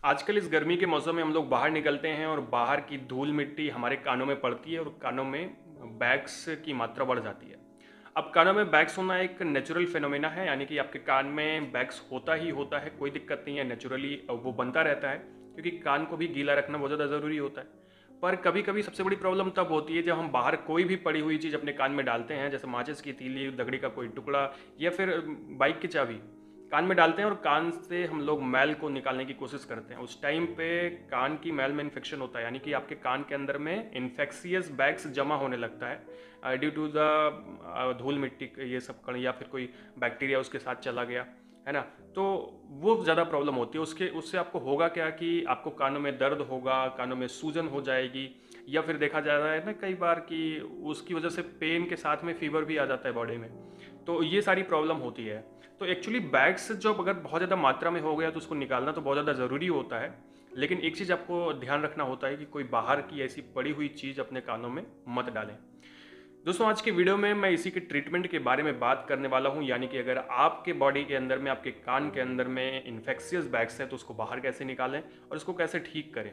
आजकल इस गर्मी के मौसम में हम लोग बाहर निकलते हैं और बाहर की धूल मिट्टी हमारे कानों में पड़ती है और कानों में बैग्स की मात्रा बढ़ जाती है। अब कानों में बैग्स होना एक नेचुरल फिनोमेना है, यानी कि आपके कान में बैग्स होता है, कोई दिक्कत नहीं है, नेचुरली वो बनता रहता है, क्योंकि कान को भी गीला रखना बहुत ज़्यादा ज़रूरी होता है। पर कभी कभी सबसे बड़ी प्रॉब्लम तब होती है जब हम बाहर कोई भी पड़ी हुई चीज़ अपने कान में डालते हैं, जैसे माचिस की तीली, लकड़ी का कोई टुकड़ा या फिर बाइक की चाबी कान में डालते हैं और कान से हम लोग मैल को निकालने की कोशिश करते हैं। उस टाइम पे कान की मैल में इन्फेक्शन होता है, यानी कि आपके कान के अंदर में इन्फेक्शियस बैग्स जमा होने लगता है ड्यू टू द धूल मिट्टी ये सब कण या फिर कोई बैक्टीरिया उसके साथ चला गया है ना। तो वो ज़्यादा प्रॉब्लम होती है। उससे आपको होगा क्या कि आपको कानों में दर्द होगा, कानों में सूजन हो जाएगी, या फिर देखा जा रहा है ना कई बार कि उसकी वजह से पेन के साथ में फीवर भी आ जाता है बॉडी में। तो ये सारी प्रॉब्लम होती है। तो एक्चुअली बैग्स जब अगर बहुत ज़्यादा मात्रा में हो गया तो उसको निकालना तो बहुत ज़्यादा ज़रूरी होता है। लेकिन एक चीज़ आपको ध्यान रखना होता है कि कोई बाहर की ऐसी पड़ी हुई चीज़ अपने कानों में मत डालें। दोस्तों, आज के वीडियो में मैं इसी के ट्रीटमेंट के बारे में बात करने वाला हूं, यानी कि अगर आपके बॉडी के अंदर में, आपके कान के अंदर में इन्फेक्शियस बैग्स है तो उसको बाहर कैसे निकालें और उसको कैसे ठीक करें।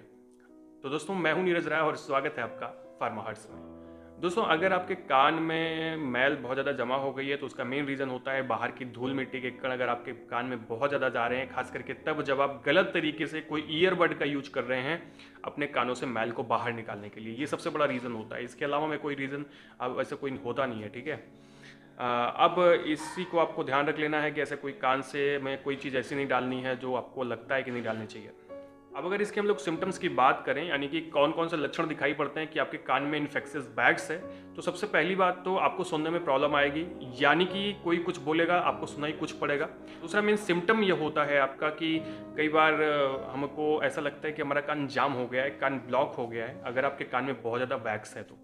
तो दोस्तों, मैं हूं नीरज राय और स्वागत है आपका फार्मा हर्ट्स में। दोस्तों, अगर आपके कान में मैल बहुत ज़्यादा जमा हो गई है तो उसका मेन रीज़न होता है बाहर की धूल मिट्टी के कण अगर आपके कान में बहुत ज़्यादा जा रहे हैं, खास करके तब जब आप गलत तरीके से कोई ईयरबड का यूज कर रहे हैं अपने कानों से मैल को बाहर निकालने के लिए। ये सबसे बड़ा रीज़न होता है। इसके अलावा में कोई रीज़न अब ऐसा कोई होता नहीं है, ठीक है। अब इसी को आपको ध्यान रख लेना है कि ऐसे कोई कान से में कोई चीज़ ऐसी नहीं डालनी है जो आपको लगता है कि नहीं डालनी चाहिए। अब अगर इसके हम लोग सिम्टम्स की बात करें, यानी कि कौन कौन से लक्षण दिखाई पड़ते हैं कि आपके कान में इन्फेक्शियस बैग्स है, तो सबसे पहली बात तो आपको सुनने में प्रॉब्लम आएगी, यानी कि कोई कुछ बोलेगा आपको सुनाई कुछ पड़ेगा। दूसरा मेन सिम्टम ये होता है आपका कि कई बार हमको ऐसा लगता है कि हमारा कान जाम हो गया है, कान ब्लॉक हो गया है, अगर आपके कान में बहुत ज़्यादा बैग्स है तो।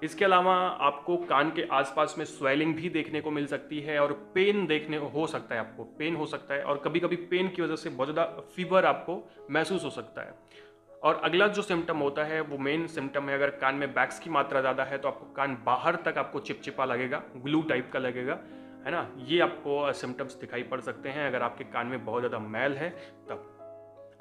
इसके अलावा आपको कान के आसपास में स्वेलिंग भी देखने को मिल सकती है और पेन देखने हो सकता है, आपको पेन हो सकता है, और कभी कभी पेन की वजह से बहुत ज़्यादा फीवर आपको महसूस हो सकता है। और अगला जो सिम्टम होता है वो मेन सिम्टम है, अगर कान में बैग्स की मात्रा ज़्यादा है तो आपको कान बाहर तक आपको चिपचिपा लगेगा, ग्लू टाइप का लगेगा, है ना। ये आपको सिम्टम्स दिखाई पड़ सकते हैं अगर आपके कान में बहुत ज़्यादा मैल है तब।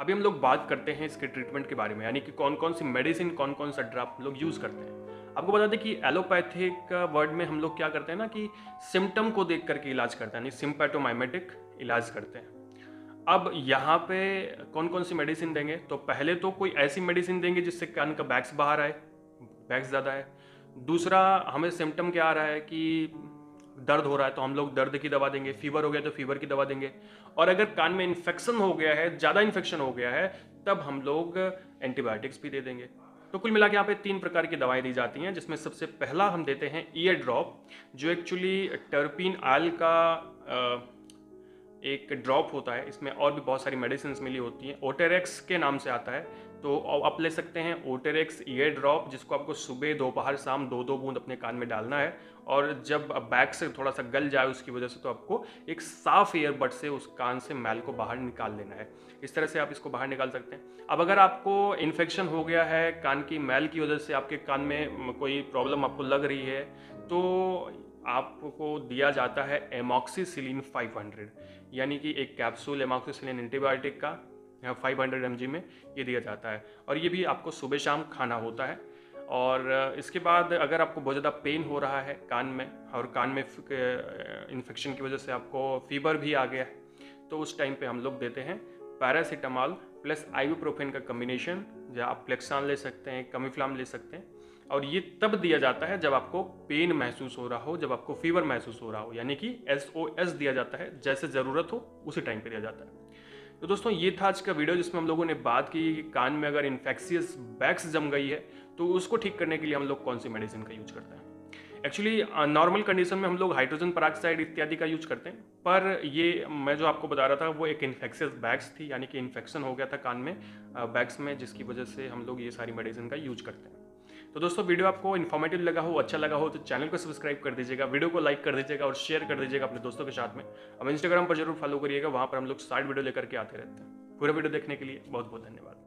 अभी हम लोग बात करते हैं इसके ट्रीटमेंट के बारे में, यानी कि कौन कौन सी मेडिसिन, कौन कौन सा ड्रॉप लोग यूज़ करते हैं। आपको बता दें कि एलोपैथिक वर्ड में हम लोग क्या करते हैं ना कि सिम्टम को देख करके इलाज करते हैं, यानी सिम्पैथोमाइमेटिक इलाज करते हैं। अब यहाँ पे कौन कौन सी मेडिसिन देंगे, तो पहले तो कोई ऐसी मेडिसिन देंगे जिससे कान का बैग्स बाहर आए, बैग्स ज़्यादा है। दूसरा, हमें सिम्टम क्या आ रहा है कि दर्द हो रहा है तो हम लोग दर्द की दवा देंगे, फीवर हो गया तो फीवर की दवा देंगे, और अगर कान में इन्फेक्शन हो गया है, ज़्यादा इन्फेक्शन हो गया है, तब हम लोग एंटीबायोटिक्स भी दे देंगे। तो कुल मिला के यहाँ पे 3 प्रकार की दवाएं दी जाती हैं, जिसमें सबसे पहला हम देते हैं ईयर ड्रॉप, जो एक्चुअली टर्पीन आयल का एक ड्रॉप होता है। इसमें और भी बहुत सारी मेडिसिन मिली होती हैं, ओटेरेक्स के नाम से आता है। तो आप ले सकते हैं ओटेरेक्स ईयर ड्रॉप, जिसको आपको सुबह दोपहर शाम 2-2 बूंद अपने कान में डालना है, और जब बैग से थोड़ा सा गल जाए उसकी वजह से तो आपको एक साफ ईयरबड से उस कान से मैल को बाहर निकाल लेना है। इस तरह से आप इसको बाहर निकाल सकते हैं। अब अगर आपको इन्फेक्शन हो गया है कान की मैल की वजह से, आपके कान में कोई प्रॉब्लम आपको लग रही है, तो आपको दिया जाता है एमॉक्सिसिलिन 500, यानी कि एक कैप्सूल एमॉक्सिसिलिन एंटीबायोटिक का 500 mg में ये दिया जाता है, और ये भी आपको सुबह शाम खाना होता है। और इसके बाद अगर आपको बहुत ज़्यादा पेन हो रहा है कान में, और कान में इन्फेक्शन की वजह से आपको फीवर भी आ गया है, तो उस टाइम पे हम लोग देते हैं पैरासीटामॉल प्लस आइबुप्रोफेन का कम्बिनेशन, या आप प्लेक्सान ले सकते हैं, कमिफ्लाम ले सकते हैं। और ये तब दिया जाता है जब आपको पेन महसूस हो रहा हो, जब आपको फीवर महसूस हो रहा हो, यानी कि SOS दिया जाता है, जैसे ज़रूरत हो उसी टाइम पे दिया जाता है। तो दोस्तों, ये था आज का वीडियो जिसमें हम लोगों ने बात की कि कान में अगर इन्फेक्शियस बैग्स जम गई है तो उसको ठीक करने के लिए हम लोग कौन सी मेडिसिन का यूज करते हैं। एक्चुअली नॉर्मल कंडीशन में हम लोग हाइड्रोजन पेरोक्साइड इत्यादि का यूज करते हैं, पर ये मैं जो आपको बता रहा था वो एक इन्फेक्शियस बैग्स थी, यानी कि इन्फेक्शन हो गया था कान में बैग्स में, जिसकी वजह से हम लोग ये सारी मेडिसिन का यूज करते हैं। तो दोस्तों, वीडियो आपको इन्फॉर्मेटिव लगा हो, अच्छा लगा हो, तो चैनल को सब्सक्राइब कर दीजिएगा, वीडियो को लाइक कर दीजिएगा और शेयर कर दीजिएगा अपने दोस्तों के साथ में। अब इंस्टाग्राम पर जरूर फॉलो करिएगा, वहाँ पर हम लोग साइड वीडियो लेकर के आते रहते हैं। पूरा वीडियो देखने के लिए बहुत बहुत धन्यवाद।